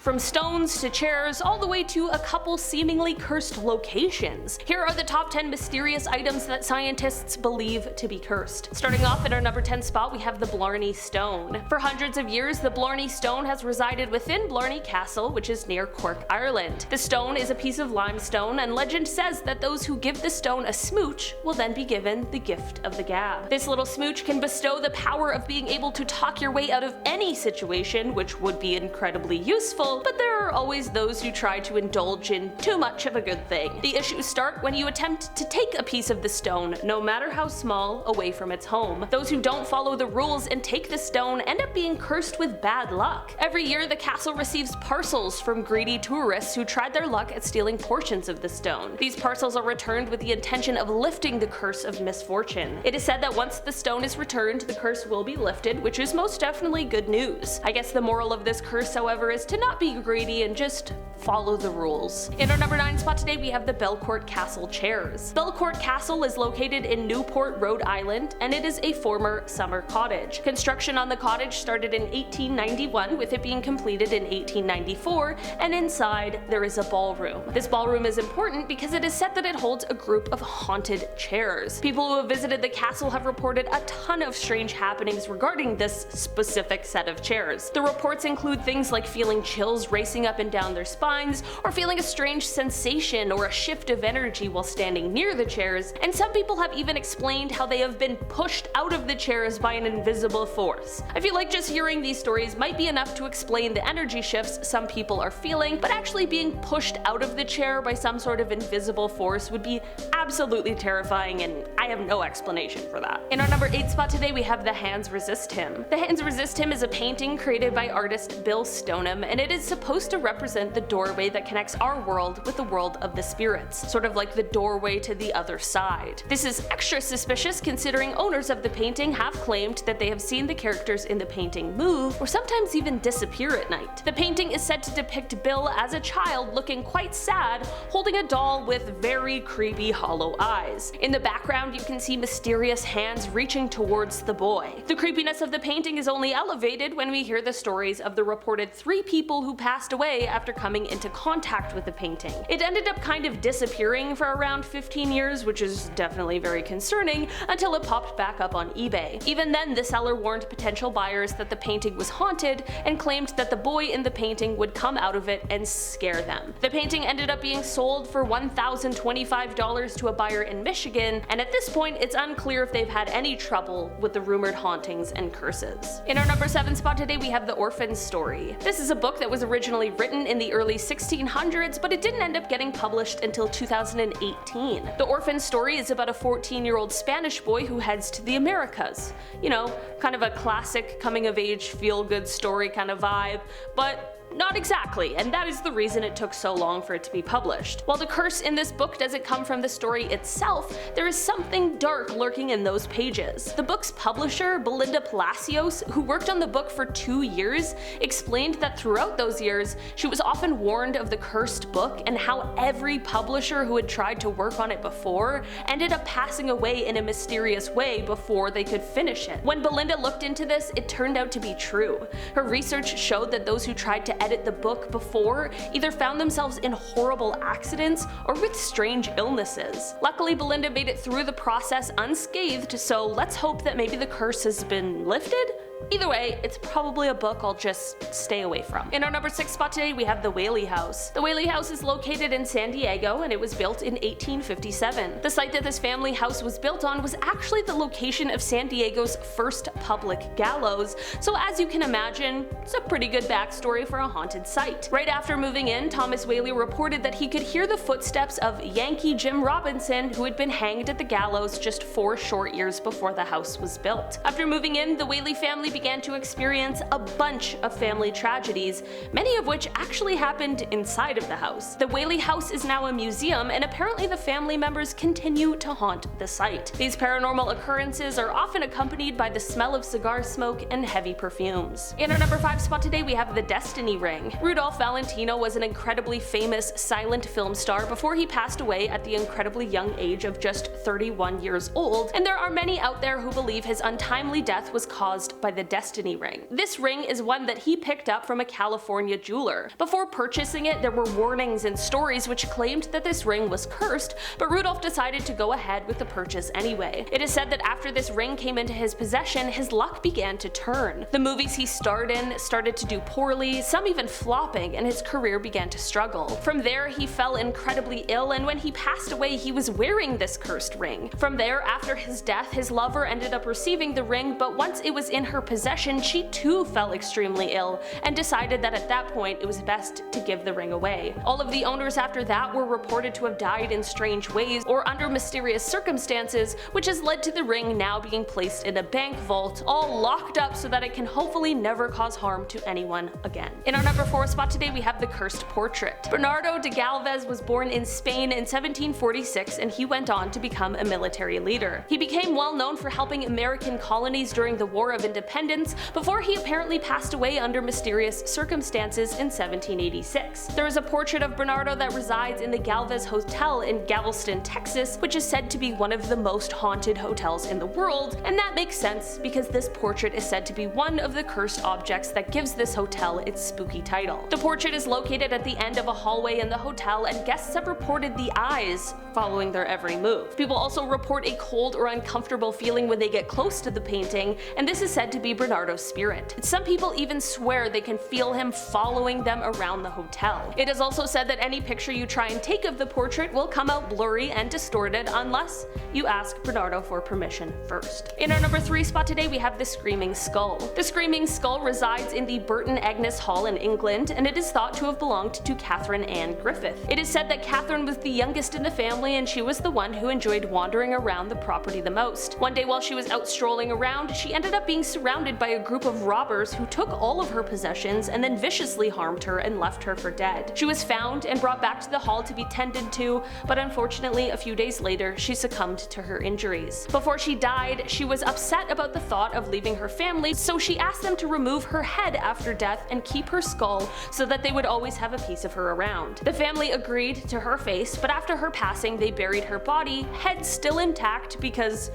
from stones to chairs all the way to a couple seemingly cursed locations. Here are the top 10 mysterious items that scientists believe to be cursed. Starting off at our number 10 spot, we have the Blarney Stone. For hundreds of years, the Blarney Stone has resided within Blarney Castle, which is near Cork, Ireland. The stone is a piece of limestone, and legend says that those who give the stone a smooch will then be given the gift of the gab. This little smooch can bestow the power of being able to talk your way out of any situation, which would be incredibly useful, but there are always those who try to indulge in too much of a good thing. The issues start when you attempt to take a piece of the stone, no matter how small, away from its home. Those who don't follow the rules and take the stone end up being cursed with bad luck. Every year, the castle receives parcels from greedy tourists who tried their luck at stealing portions of the stone. These parcels are returned with the intention of lifting the curse of misfortune. It is said that once the stone is returned, the curse will be lifted, which is most definitely good news. I guess the moral of this curse, however, is to not be greedy and just follow the rules. In our number 9 spot today, we have the Belcourt Castle chairs. Belcourt Castle is located in Newport, Rhode Island, and it is a former summer cottage. Construction on the cottage started in 1891, with it being completed in 1894, and inside there is a ballroom. This ballroom is important because it is said that it holds a group of haunted chairs. People who have visited the castle have reported a ton of strange happenings regarding this specific set of chairs. The reports include things like feeling chills racing up and down their spines, or feeling a strange sensation or a shift of energy while standing near the chairs, and some people have even explained how they have been pushed out of the chairs by an invisible force. I feel like just hearing these stories might be enough to explain the energy shifts some people are feeling, but actually being pushed out of the chair by some sort of invisible force would be absolutely terrifying, and I have no explanation for that. In our number 8 spot today, we have The Hands Resist Him. The Hands Resist Him is a painting created by artist Bill Stoneham, and it is supposed to represent the doorway that connects our world with the world of the spirits, sort of like the doorway to the other side. This is extra suspicious considering owners of the painting have claimed that they have seen the characters in the painting move, or sometimes even disappear at night. The painting is said to depict Bill as a child looking quite sad, holding a doll with very creepy hollow eyes. In the background, you can see mysterious hands reaching towards the boy. The creepiness of the painting is only elevated when we hear the stories of the reported 3 people who passed away after coming into contact with the painting. It ended up kind of disappearing for around 15 years, which is definitely very concerning, until it popped back up on eBay. Even then, the seller warned potential buyers that the painting was haunted and claimed that the boy in the painting would come out of it and scare them. The painting ended up being sold for $1,025 to a buyer in Michigan, and at this point it's unclear if they've had any trouble with the rumored hauntings and curses. In our number 7 spot today, we have the Orphan story. This is a book that was originally written in the early 1600s, but it didn't end up getting published until 2018. The Orphan story is about a 14-year-old Spanish boy who heads to the Americas. You know, kind of a classic coming-of-age feel-good story kind of vibe, but not exactly, and that is the reason it took so long for it to be published. While the curse in this book doesn't come from the story itself, there is something dark lurking in those pages. The book's publisher, Belinda Palacios, who worked on the book for 2 years, explained that throughout those years, she was often warned of the cursed book and how every publisher who had tried to work on it before ended up passing away in a mysterious way before they could finish it. When Belinda looked into this, it turned out to be true. Her research showed that those who tried to edit the book before either found themselves in horrible accidents or with strange illnesses. Luckily, Belinda made it through the process unscathed, so let's hope that maybe the curse has been lifted? Either way, it's probably a book I'll just stay away from. In our number 6 spot today, we have the Whaley House. The Whaley House is located in San Diego, and it was built in 1857. The site that this family house was built on was actually the location of San Diego's first public gallows, so as you can imagine, it's a pretty good backstory for a haunted site. Right after moving in, Thomas Whaley reported that he could hear the footsteps of Yankee Jim Robinson, who had been hanged at the gallows just 4 short years before the house was built. After moving in, the Whaley family began to experience a bunch of family tragedies, many of which actually happened inside of the house. The Whaley House is now a museum, and apparently the family members continue to haunt the site. These paranormal occurrences are often accompanied by the smell of cigar smoke and heavy perfumes. In our number 5 spot today, we have the Destiny Ring. Rudolph Valentino was an incredibly famous silent film star before he passed away at the incredibly young age of just 31 years old, and there are many out there who believe his untimely death was caused by the Destiny ring. This ring is one that he picked up from a California jeweler. Before purchasing it, there were warnings and stories which claimed that this ring was cursed, but Rudolph decided to go ahead with the purchase anyway. It is said that after this ring came into his possession, his luck began to turn. The movies he starred in started to do poorly, some even flopping, and his career began to struggle. From there, he fell incredibly ill, and when he passed away, he was wearing this cursed ring. From there, after his death, his lover ended up receiving the ring, but once it was in her possession, she too fell extremely ill, and decided that at that point it was best to give the ring away. All of the owners after that were reported to have died in strange ways or under mysterious circumstances, which has led to the ring now being placed in a bank vault, all locked up so that it can hopefully never cause harm to anyone again. In our number 4 spot today, we have the cursed portrait. Bernardo de Galvez was born in Spain in 1746, and he went on to become a military leader. He became well known for helping American colonies during the War of Independence before he apparently passed away under mysterious circumstances in 1786. There is a portrait of Bernardo that resides in the Galvez Hotel in Galveston, Texas, which is said to be one of the most haunted hotels in the world, and that makes sense because this portrait is said to be one of the cursed objects that gives this hotel its spooky title. The portrait is located at the end of a hallway in the hotel, and guests have reported the eyes following their every move. People also report a cold or uncomfortable feeling when they get close to the painting, and this is said to be Bernardo's spirit. Some people even swear they can feel him following them around the hotel. It is also said that any picture you try and take of the portrait will come out blurry and distorted unless you ask Bernardo for permission first. In our number 3 spot today, we have the Screaming Skull. The Screaming Skull resides in the Burton Agnes Hall in England, and it is thought to have belonged to Catherine Ann Griffith. It is said that Catherine was the youngest in the family, and she was the one who enjoyed wandering around the property the most. One day while she was out strolling around, she ended up being surrounded by a group of robbers who took all of her possessions and then viciously harmed her and left her for dead. She was found and brought back to the hall to be tended to, but unfortunately a few days later she succumbed to her injuries. Before she died, she was upset about the thought of leaving her family, so she asked them to remove her head after death and keep her skull so that they would always have a piece of her around. The family agreed to her face, but after her passing they buried her body, head still intact, because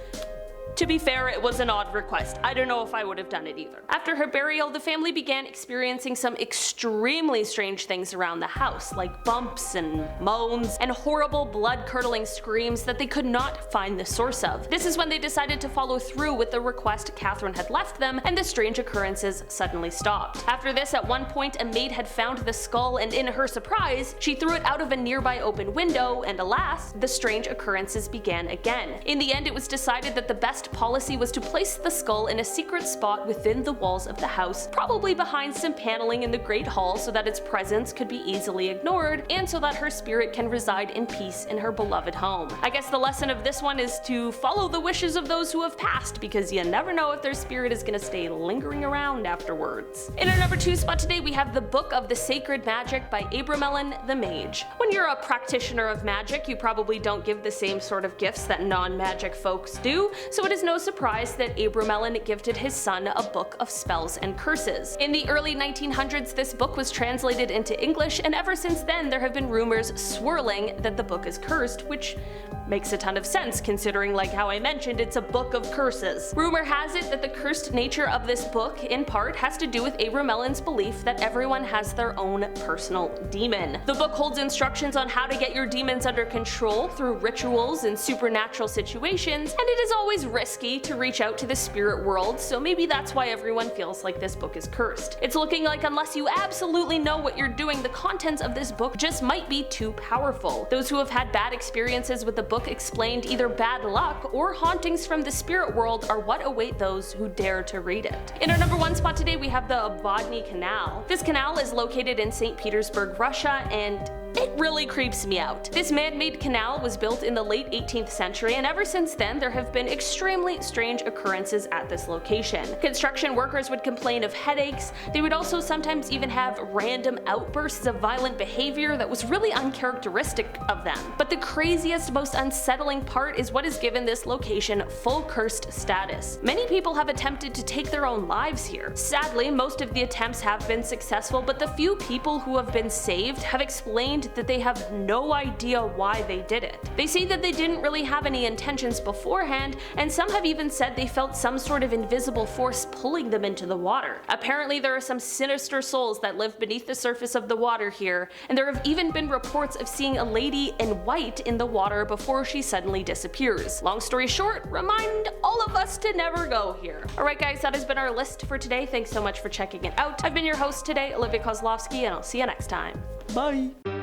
to be fair, it was an odd request. I don't know if I would have done it either. After her burial, the family began experiencing some extremely strange things around the house, like bumps and moans and horrible blood-curdling screams that they could not find the source of. This is when they decided to follow through with the request Catherine had left them, and the strange occurrences suddenly stopped. After this, at one point, a maid had found the skull, and in her surprise, she threw it out of a nearby open window, and alas, the strange occurrences began again. In the end, it was decided that the best policy was to place the skull in a secret spot within the walls of the house, probably behind some paneling in the Great Hall so that its presence could be easily ignored, and so that her spirit can reside in peace in her beloved home. I guess the lesson of this one is to follow the wishes of those who have passed, because you never know if their spirit is gonna stay lingering around afterwards. In our number 2 spot today, we have the Book of the Sacred Magic by Abramelin the Mage. When you're a practitioner of magic, you probably don't give the same sort of gifts that non-magic folks do, so it is no surprise that Abramelin gifted his son a book of spells and curses. In the early 1900s, this book was translated into English, and ever since then there have been rumors swirling that the book is cursed, which makes a ton of sense considering, like how I mentioned, it's a book of curses. Rumor has it that the cursed nature of this book, in part, has to do with Abramelin's belief that everyone has their own personal demon. The book holds instructions on how to get your demons under control through rituals and supernatural situations, and it is always risky to reach out to the spirit world, so maybe that's why everyone feels like this book is cursed. It's looking like unless you absolutely know what you're doing, the contents of this book just might be too powerful. Those who have had bad experiences with the book explained either bad luck or hauntings from the spirit world are what await those who dare to read it. In our number 1 spot today, we have the Obvodny Canal. This canal is located in St. Petersburg, Russia, and it really creeps me out. This man-made canal was built in the late 18th century, and ever since then there have been extremely strange occurrences at this location. Construction workers would complain of headaches. They would also sometimes even have random outbursts of violent behavior that was really uncharacteristic of them. But the craziest, most unsettling part is what has given this location full cursed status. Many people have attempted to take their own lives here. Sadly, most of the attempts have been successful, but the few people who have been saved have explained that they have no idea why they did it. They say that they didn't really have any intentions beforehand, and some have even said they felt some sort of invisible force pulling them into the water. Apparently there are some sinister souls that live beneath the surface of the water here, and there have even been reports of seeing a lady in white in the water before she suddenly disappears. Long story short, remind all of us to never go here. Alright guys, that has been our list for today. Thanks so much for checking it out. I've been your host today, Olivia Kozlowski, and I'll see you next time. Bye!